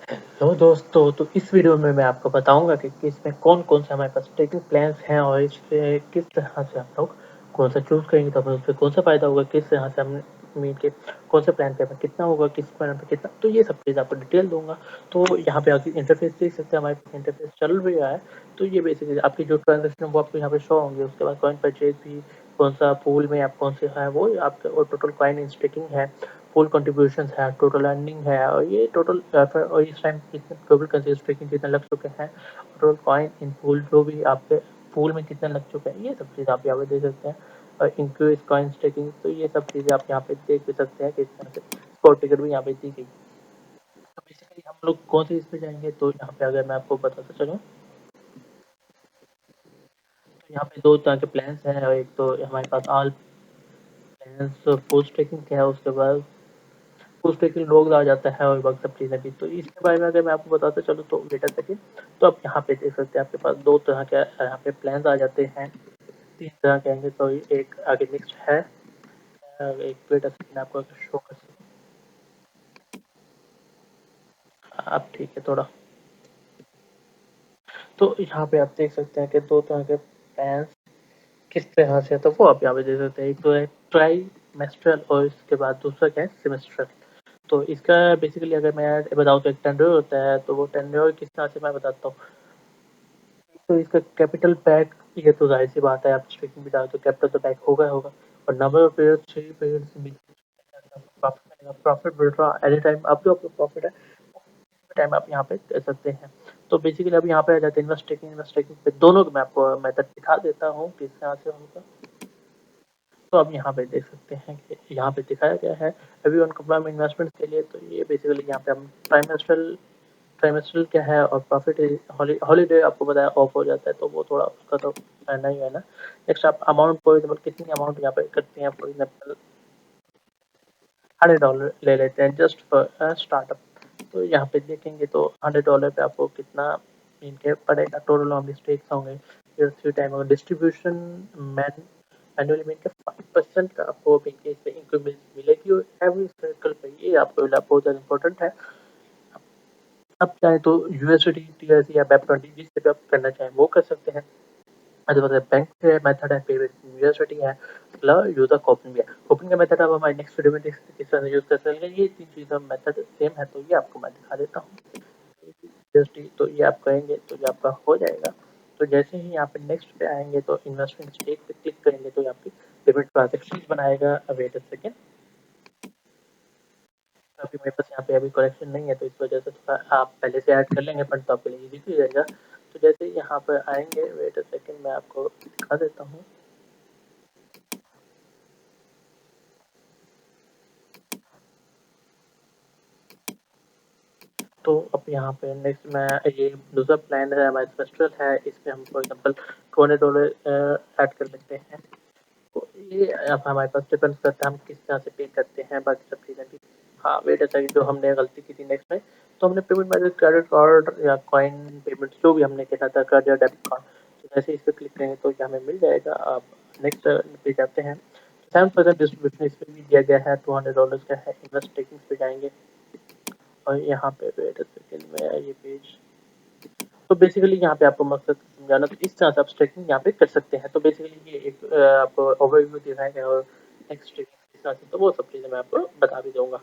Hello दोस्तों, तो इस वीडियो में मैं आपको बताऊंगा कि इसमें कौन-कौन से हमारे पास ट्रेकिंग प्लान्स हैं और इससे किस तरह से हम लोग कौन सा चूज़ करेंगे तो हमें उससे कौन सा फ़ायदा होगा, किस तरह से हम मीन के कौन से प्लान पे हमें कितना होगा, किस प्लान पे कितना, तो ये सब चीज़ आपको डिटेल दूँगा। तो यहाँ पे आके इंटरफ़ेस देख सकते हैं, हमारे पास इंटरफ़ेस चल भी रहा है। तो ये बेसिकली आपकी जो ट्रांज़ैक्शन है वो आपको यहाँ पे शो होंगे। उसके बाद कॉइन परचेज़ भी कौन-सा पूल में आप कौन से है वो आपका और टोटल कॉइन इन स्टेकिंग है। फुल कंट्रीब्यूशंस है, टोटल अर्निंग है और ये टोटल और इस टाइम कितने टोटल कंसिस्टेंसी कितने लग चुके हैं, टोटल कॉइन इन पूल जो भी आपके पूल में कितने लग चुके हैं, ये सब चीज़ आप यहाँ पे देख सकते हैं। और इंक्रीज कॉइन स्टेकिंग, तो ये सब चीज़ें आप यहाँ पे देख भी सकते हैं कि इस तरह से स्पॉट टिकट भी यहाँ पे दी गई। तो बेसिकली हम लोग कौन से इस पे जाएंगे, तो यहाँ पे अगर मैं आपको बताता चलूँ तो यहाँ पे दो तरह के प्लान्स हैं। और एक तो हमारे पास ऑल प्लान्स पोस्ट ट्रेकिंग क्या है, उसके बाद पोस्ट ट्रेकिंग लोग आ जाता है और बाकी सब चीज़ें भी। तो इसके बारे में अगर मैं आपको बताते चलूँ तो बेटा सेकंड, तो आप यहाँ पे देख सकते हैं आपके पास दो तरह के यहाँ पे प्लान्स आ जाते हैं। तीन तरह के आएंगे, तो एक आगे नेक्स्ट है एक बेटा सेकंड आपको शो कर सकते हैं आप, ठीक है थोड़ा। तो यहाँ पे आप देख सकते हैं कि दो तरह के प्लान्स किस तरह से है, तो वो आप यहाँ पे देख सकते हैं। एक तो है ट्राइमेस्ट्रल और इसके बाद दूसरा क्या है सेमेस्ट्रल। तो इसका बेसिकली अगर मैं बताऊँ तो एक टेंडर होता है, तो वो टेंडर किस तरह से मैं बताता हूँ। तो इसका कैपिटल पैक, ये तो जाहिर सी बात है, आप स्ट्रिक्ट भी डालो तो कैपिटल तो पैक होगा होगा। और नंबर ऑफ पेयर 3 पेयर से प्रॉफिट मिलेगा, प्रॉफिट मिल रहा एनी टाइम, अब जो आपको प्रॉफिट है टाइम आप यहाँ पे दे सकते हैं। तो बेसिकली अब यहाँ पे आ जाते हैं इन्वेस्ट टेकिंग पे, दोनों को मैं आपको मेथड दिखा देता हूँ किस तरह से होगा। तो अब यहाँ पे देख सकते हैं कि यहाँ पे दिखाया गया है अभी ऑन कंफर्म इन्वेस्टमेंट के लिए। तो ये बेसिकली यहाँ पे हम ट्राइमेस्ट्रल क्या है और प्रॉफिट हॉलीडे आपको बताया ऑफ हो जाता है, तो वो थोड़ा उसका तो रहना ही है ना। नेक्स्ट आप अमाउंट फॉर एग्जाम्पल कितनी अमाउंट यहाँ पे करते हैं, फॉर एग्जाम्पल $100 ले लेते हैं जस्ट फॉर स्टार्टअप। तो यहाँ पे देखेंगे तो $100 पे आपको कितना इनके पड़ेगा, टोटल ऑन मिस्टेक्स होंगे फिर थ्री टाइम होगा डिस्ट्रीब्यूशन मैन एनुअली में इनके 5% का आपको इनके इस पे इंक्रीमेंट मिलेगी। और एवरी सर्कल पे ये आपको बहुत ज़्यादा इंपॉर्टेंट है। आप चाहें तो यूएसडी टीएस या वेब 20 जिससे भी आप करना चाहें वो कर सकते हैं। अदरवाइज बैंक से मेथड है, पेमेंट यूएसडी है, प्लस यूजर कॉपन भी है। कॉपन का मेथड आप हमारे नेक्स्ट वीडियो में देख सकते हैं किस तरह से यूज कर सकते हैं। ये तीन चीज़ मेथड सेम है, तो ये आपको मैं दिखा देता हूँ। यूएसडी तो ये आप करेंगे तो ये आपका हो जाएगा। तो जैसे ही यहाँ पे नेक्स्ट पे आएंगे तो इन्वेस्टमेंट स्टेक पे क्लिक करेंगे तो यहाँ पे पेमेंट ट्रांजेक्शन बनाएगा। वेट अ सेकेंड, अभी मेरे पास यहाँ पे अभी करेक्शन नहीं है, तो इस वजह से थोड़ा आप पहले से ऐड कर लेंगे फंड तो आपके लिए इजी भी रहेगा। तो जैसे ही यहाँ पर आएंगे, वेट अ सेकेंड मैं आपको दिखा देता हूँ। तो अब यहाँ पे नेक्स्ट मैं ये दूसरा प्लान है हमारा फेस्टिवल है, इसमें हम फॉर एग्जाम्पल $200 ऐड कर लेते हैं। तो ये अब हमारे पास डिपेंड करता है हम किस तरह से पे करते हैं, बाकी सब चीज़ें भी। हाँ वेट ऐसा जो हमने गलती की थी नेक्स्ट में, तो हमने पेमेंट मेथड क्रेडिट कार्ड या कॉइन पेमेंट जो भी हमने किया था क्रेडिट या डेबिट कार्ड, तो जैसे इस पर क्लिक करेंगे तो ये हमें मिल जाएगा। अब नेक्स्ट पे जाते हैं। 7% डिस्ट्रीब्यूशन इस पर भी दिया गया है, $200 का है। इन्वेस्ट टेकिंग पे जाएंगे और यहाँ पे वेट सेकेंड में ये पेज, तो बेसिकली यहाँ पे आपको मकसद समझाना, तो इस तरह से आप स्ट्रेकिंग यहाँ पे कर सकते हैं। तो बेसिकली ये एक आपको ओवरव्यू दिखाएगा और नेक्स्ट स्ट्रेकिंग किस तरह से, तो वो सब चीज़ें मैं आपको बता भी दूंगा।